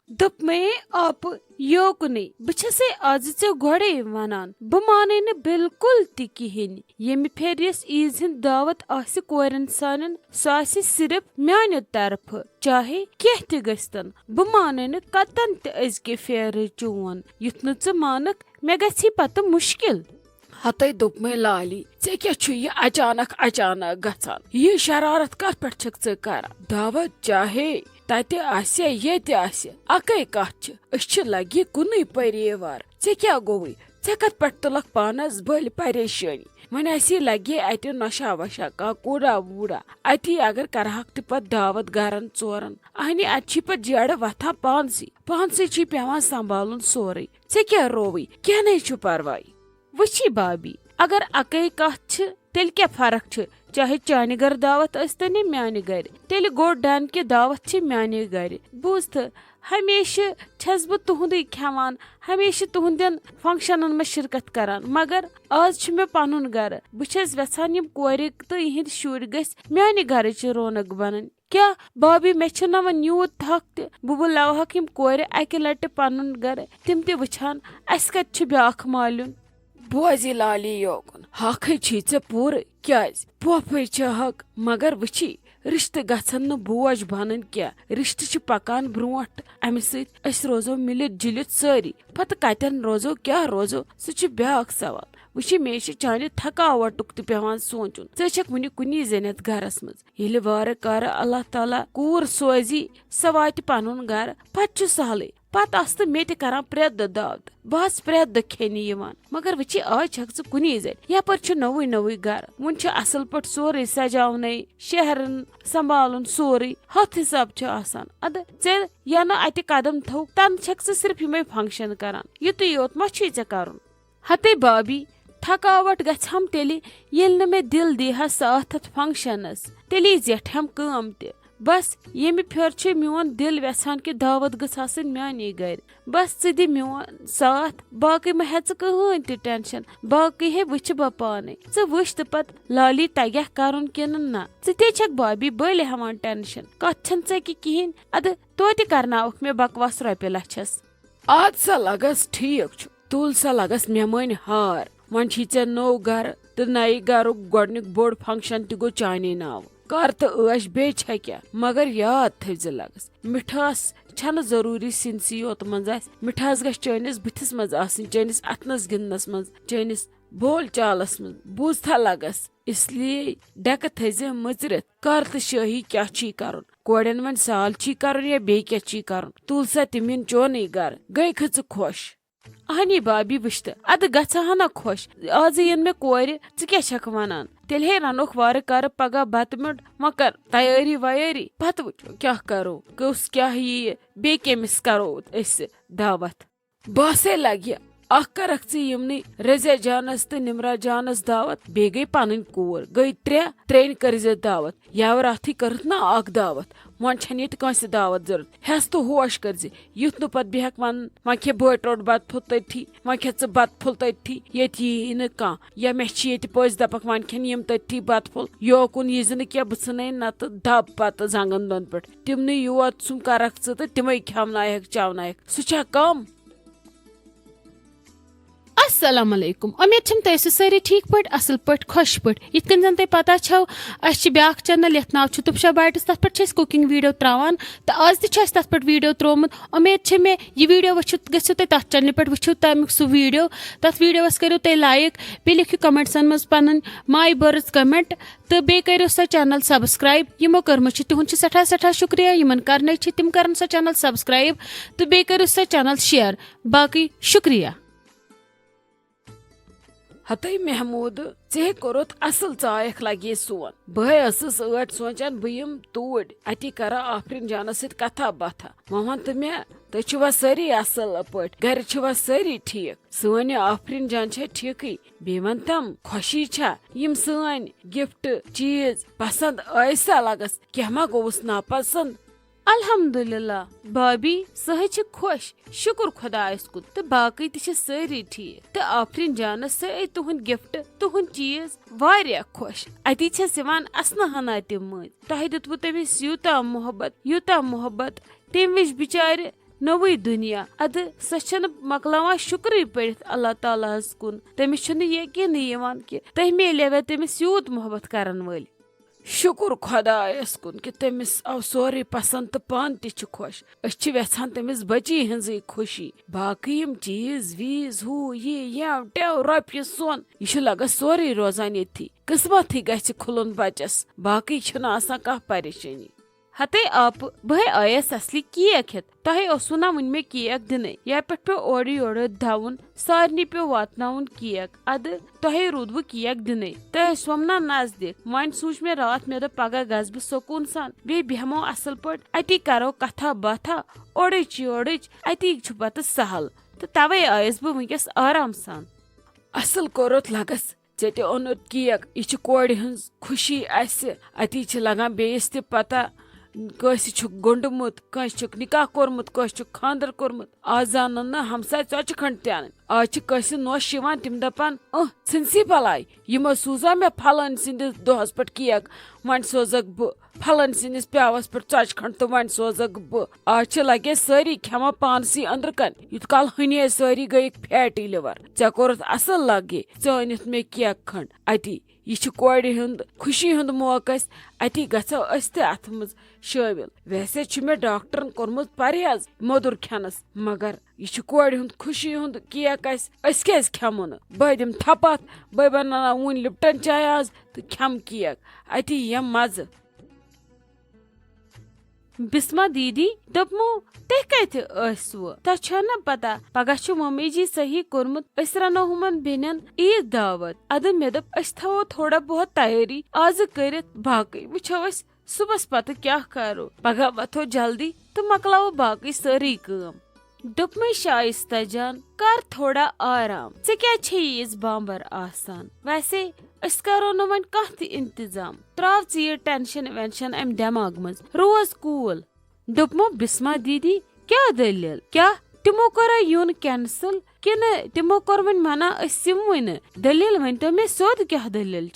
दुप मे आप योकुने बे आज ऐ गोड़े वनान बह माने न बिल्कुल ति किहिन यमि फेर यस ईज हिंद दावत आसि कोरन सानन सो आसि सिर्फ म्याने तरफ चाहे कह ति गस्तन बह माने न कतन त अजके फेर चोन युथ न च मानक मे गछि पत मुश्किल। हतै दोप मे लाली ऐ क्या छु ये अचानक अचानक गछान ये शरारत कत पेठ छक च कर दावत चाहे तते आसे येते आसे अकै कत छ अस छ लगी कुनै परिवार ऐ क्या गोई ऐ कत पेठ तुलक पानस बल परेशानी वन असी लगे अत नशा वशा का कूड़ा वूड़ा अति अगर करहक त पत दावत गरन चोरन अहनी अत पत जड़ वथा पानसी छ पेवान संभालुन सोरे ऐ क्या रोवी क्या नहीं छु परवाई। वची बाबी अगर अकै कत तेल क्या फर्क छ चाहे चाने घर दावत अस्तन म्याने घर तेल गो डन के दावत छ म्याने घर बूझ हमेशा छस बह तुहद खेवान हमेशा तुहदन फंक्शनन में शिरकत करान मगर आज छ मे पनुन घर बह यछान यम कोर तो इहंद शुर गस म्याने घर रौनक बनन क्या बाबी मे छ न वन यूत थक त बह बुलावहक यम कोर अकि लट पनुन घर तिम ते वुछान अस कत छ ब्याख मालून। बोझ लाली योकुन हक छी ऐ पूर क्या पोफे छ हक मगर वची रिश्त गछन न बोझ बनन क्या रिश्त छ पकान ब्रोट अमि सत अस रोजो मिलित जुलित सारी पत कतन रोजो क्या रोजो सह ब्याक सवाल वुची मे चाने थकावटुक त पेवान सोचुन ऐ छक वुनि कुनी जनित घरस मज येले वार कार अल्लाह ताला कूर सोजी स वात पनुन घर पत छ सहले पत अस्त मे ते करान प्रेत दो दावत बस प्रेत दो खेनि यिवान मगर वची आज छक ज कुनी जन यपर छ नवुई नवुई घर वुन छ असल पट सोरे सजावने शहरन संभालुन सोरे हथ हिसाब छ आसान अद जे या न अति कदम थौ तन छक ज सिर्फ यमे फंक्शन करान युत योत मा छ ज करन हते बाबी थकावट गछम तेली येल न मे दिल दिहा साथ फंक्शनस तेली जेठम काम ते बस यमि फेर छ मियोन दिल वेसान कि दावत गछ आसन म्याने घर बस च दि मियोन साथ बाकी मे हेच कहन ते टेंशन बाकी हे वुछ ब पाने च वुछ त पत लाली तगह करन किन ना च ते छक बाबी बले हमान टेंशन कछन च कि किहिन अद तोति करनावक मे बकवास रपे लछस आज सा लगस ठीक छु तुल सा लगस मेहमान हार वन छी चे नो घर तो नई घर गोडनिक बोर्ड फंक्शन त गो चाने नाव कर तो ऐश बे छ क्या मगर याद थज लगस मिठास छन जरूरी सिंसी योत मंज मिठास गछ चनिस बुथिस मंज आसिन चनिस अतनस गिनस मंज चनिस बोल चालस मंज बूझथा लगस इसलिए डक थजे मजरत कर तो शाही क्या छी करन कोड़न मन साल छी करन या बे क्या छी करन तुल सा तिमिन चोने घर गई खच खुश अहनी बाबी वुश्त अद गछ हना खुश आज यन मे कोर च क्या छक वनान तेल हे रनोख वार कर पगा बत मिट मकर तैयारी वैयारी पत वुचो क्या करो कस क्या ये बे केमिस करो अस दावत बासे लगे अख करक च यमनी रज़िया जानस तो निमरा जानस दावत बे गई पन कोर गई त्रेन कर दावत यावर अथी कर ना अख दावत वन छन ये कंस दावत जरूरत हेस तो होश कर युथ नु पत बेहक वन वन खे बट रोट बत फुल तथी वन खे च बत फुल तथी ये न कह या मे ये पज दपक वन खेन यम तथी बत फुल योकुन यज न क्या बन नत दब पत जंगन दोन पे तिम योत सुम करक च तो तिमे खेवनायक चावनायक सह कम। अस्सलाम वालेकुम उम्मीद छम तैसु सारी ठीक पट असल पट खुश पट इत कन जन तै पता छौ अस ब्याक चैनल यथ नाव छु तुपशा बाइट्स तथ पट छ कुकिंग वीडियो त्रावान त आज त छ तथ पट वीडियो त्रोमुत उम्मीद छ मे ये वीडियो वछु गछु तै तथ चैनल पट वछु तमिक सु वीडियो तथ वीडियो वस करियो तै लाइक बे लिखियो कमेंट्सन मस पनन माय बर्ड्स कमेंट तो बे करियो स चैनल सब्सक्राइब यमो करम छ तुहन छ सठा सठा शुक्रिया यमन करने छ तिम करन स चैनल सब्सक्राइब तो बे करियो स चैनल शेयर बाकी शुक्रिया। हतई महमूद चे कोरत असल चायक लगे सोन बह सोचान बम तोड़ अति करा आफरीन जानस सत कथा बथा वन तो मे तुवा सारी असल पट घर छवा सारी ठीक सन आफरीन जान छा ठीक बे वन तम खुशी छा यम सन गिफ्ट चीज पसंद ऐसा लगस क्या मा गोस नापसंद अल्हम्दुलिल्लाह बाबी सह छ खुश शुक्र खुदायस कुन तो बाकी त सारी ठीक तो आफरीन जानस सह तुहन गिफ्ट तुहन चीज वारिया खुश अति छन असना हना तम मज तह दितवु तमिस यूता मोहब्बत तम विच बिचार नोے दुनिया अद सचन मकलावा शुक्र पढ़ित अल्लाह ताला कुन तमिस यकीन यवान कि तह मिले तमिस यूत मोहब्बत करन वल। शुक्र खुदायस कुन कि तमिस आव सोरे पसंद तो पान तह खुश यछान तमिस बची हंज खुशी बाकी यम चीज वीज हु ये टेव रपय सोन यह लगन सोरे रोजान ये किस्मत गछ खुलन बचस बाकी कह परेशानी। हते आप बह आयस असली केक हेत तह ओसु ना वन मे केक दिन या पे पे ओर योर धावन सारनी पे वातनावन केक अद तह रूद केक दिन तह स्वमना नजदीक वन सूच मे रात मे पगह गस बह सकून सान बे बेहमो असल पट अति करो कथा बाथा ओड़च योड़च अति पत सहल तो तवे आयस बह वनकस आराम सान। असल कोरत लगस चेटे ओनुत केक यह कोड़ हंज खुशी अति लगान बेस त पता कस गोंडमुत कस निकाह कोरमुत कस खानदर कोरमुत आज जान न हमसाय चौच खंड तन आज कस नोश तम दपान सी भलाई यमो सूजा मे फलन सिंदिस दोहस पे केक वन सोजक बह फलन सिंदिस प्यावस पे चौच खंड तो वन सोजक बह आज लगे सारी खेमा पानसी अंदर कन युत काल हने सारी गई फैटी लिवर ऐ कोरत असल लगे चनित मे केक खंड अति यह कोड़ हुंद खुशी हुंद मौका अति गो अत मज शामिल। वैसे मे डॉक्टरन कोरमुत परहेज मोदुर खेनस मगर यह कोड़ हुंद खुशी हुंद केक क्या खेमो न बह दिम थपत बह बना वन लिप्टन चाय आज तो खेम केक अति यम मज। बिस्मा दीदी दपमो तह कत तह न पता पगह मम्मी जी सही कोरमुत रनो हुमन बेनन ईद दावत अद मे दप थो थोड़ा बहुत तैयारी आज कर बाकी वो सुबह पत क्या करो पगह वथो जल्दी तो मकलाओ बाकी सारी काम। दुपमे शाइस्ता जान कर थोड़ा आराम से क्या ईज बांबर आसान वैसे अस करो न वन कह इंतजाम त्राव ये टेंशन वेंशन अम दिमाग मज रोज कूल। दुपमो बिस्मा दीदी क्या दलील क्या तिमो करा यून कैंसल कि तिमो कर वन मना वन दलील वन तो मे सोद क्या दलील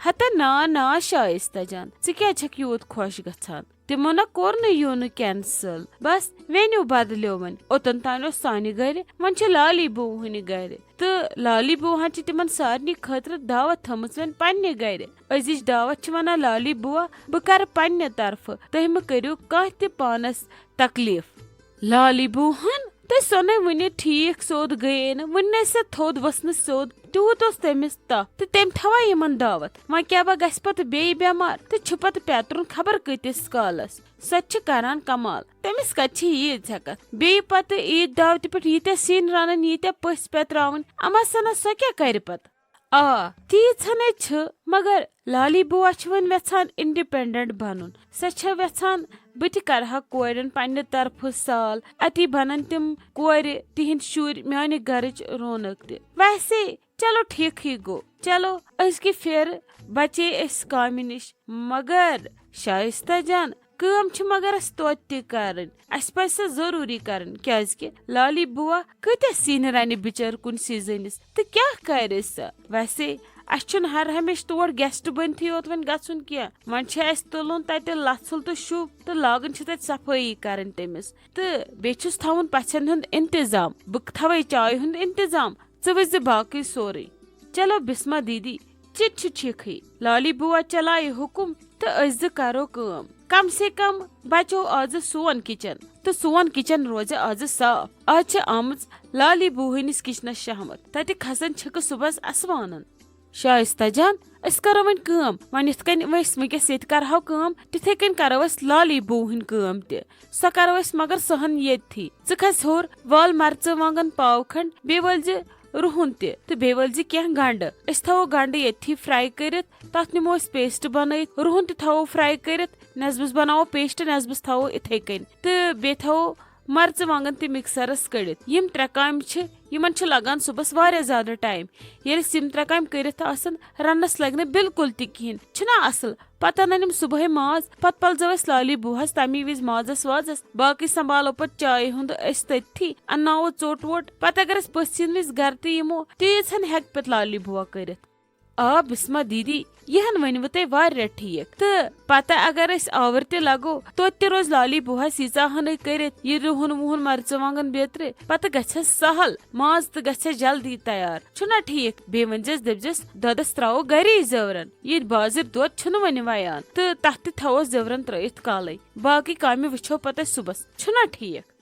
हता ना शाइस्ता जान चे क्या यूत खुश गछान तिमो ना कोर न यून कैंसल बस वेन्यू बदलो वन ओतन तान सानि गर वन लाली बूहन गर तो लाली बूहन तिमन सारनी खतर दावत थमस वन पन्ने गर अजिज दावत वना लाली बुआ बह कर पन्ने तरफ तुम मे करियो कह त पानस तकलीफ। लाली बूहन तो सोन वन ठीक सोद गए न वन से थोद वसन सोद तूत तमिस तह तो तम थवा यमन दावत वन क्या गस पे बेमार तो पत पेतरुन खबर कतिस कालस सच करान कमाल तमिस कत ईद हेकत बे पत ईद दावत पे यीत्या सीन रानन यीत्या पस पेत्रावन अमा सना सो क्या कर पत आ तीन मगर लाली बुआ वन वेछान इंडिपेंडेंट बनन सो वेछान बह करहा कोरन पन्ने तरफ साल अति बनन तिम कोर तिहिंद शुर म्यान गरच रौनक त वैसे चलो ठीक ही गो चलो अस फिर बचे अस काम निश मगर शाइस्ता जान कम मगर अस तोत कर जरूरी कर लाली बुआ कत सीन रन बिचार कुन सीजनस तो क्या कर वैसे अस हर हमेश तोड़ गेस्ट बनती योत वन गन क्या वन तुलन तत लथल तो शुभ तो लागन तत सफाई कर तमिस तो बेस थवन पछन हुंद इंतजाम बह थवे चाय हुंद इंतजाम वज बाकी सोरे। चलो बिस्मा दीदी चिट ठीक लाली बुआ चलाए हुकुम तो अस करो कम से कम बचो आज सोन किचन तो सोन किचन रोज आज साफ आज आम लाली बुहनिस किचनस शहमत तत खसन छक सुबह असवानन। शाइस्ता जान अस करो वन इत वनकस ये करो कम तिथे कन करो लाली बुहन कम सो करो मगर सहन ये खस होर वाल मर्च वांगन पाव खंड बे वल रुहन तो बे वल क्या गंड अस थो गंड ये फ्राई कर तथ निमो पेस्ट बन रुहन थो फ्राई कर नस्बस बनाओ पेस्ट नस्बस थो इथे कन तो बे थो मर्च वांगन ते मिक्सरस कड़ित यम त्रे काम यमन लगान सुबह वारिया ज्यादा टाइम ये यम त्रे काम करित रनस लग बिल्कुल तहन असल पता नम सुबह माज पत पलजो लाली बुहस तमी विज माजस वाजस बाकी संभालो पे चाय हुंद तथी अन्नावो चोट वोट पत अगर पसिन विज गर तमो तीन हेक पे लाली बुआ कर آ بسما دیدی یہن ونوٕ تۄہہِ واریاہ ٹھیٖک تہٕ پتہٕ اگر أسۍ آوٕر تہِ لگو توتہِ تہِ روز لالی بوہس ییٖژا ہنٕے کٔرِتھ یہِ رُہن وُہن مرژٕوانگن بیترِ پتہٕ گژھٮ۪س سہل ماز تہٕ گژھٮ۪س جلدی تیار چھُنا ٹھیٖک بیٚیہِ ؤنزٮ۪س دٔپزٮ۪س دۄدس تراوو گرے زیورن ییٚتہِ بازر دۄد چھُنہٕ وۄنۍ ویان تہٕ تتھ تہِ تھاوو زیورن ترٲیِتھ کالے باقٕے کامہِ وٕچھو پتہٕ أسۍ صُبحس چھُنا ٹھیٖک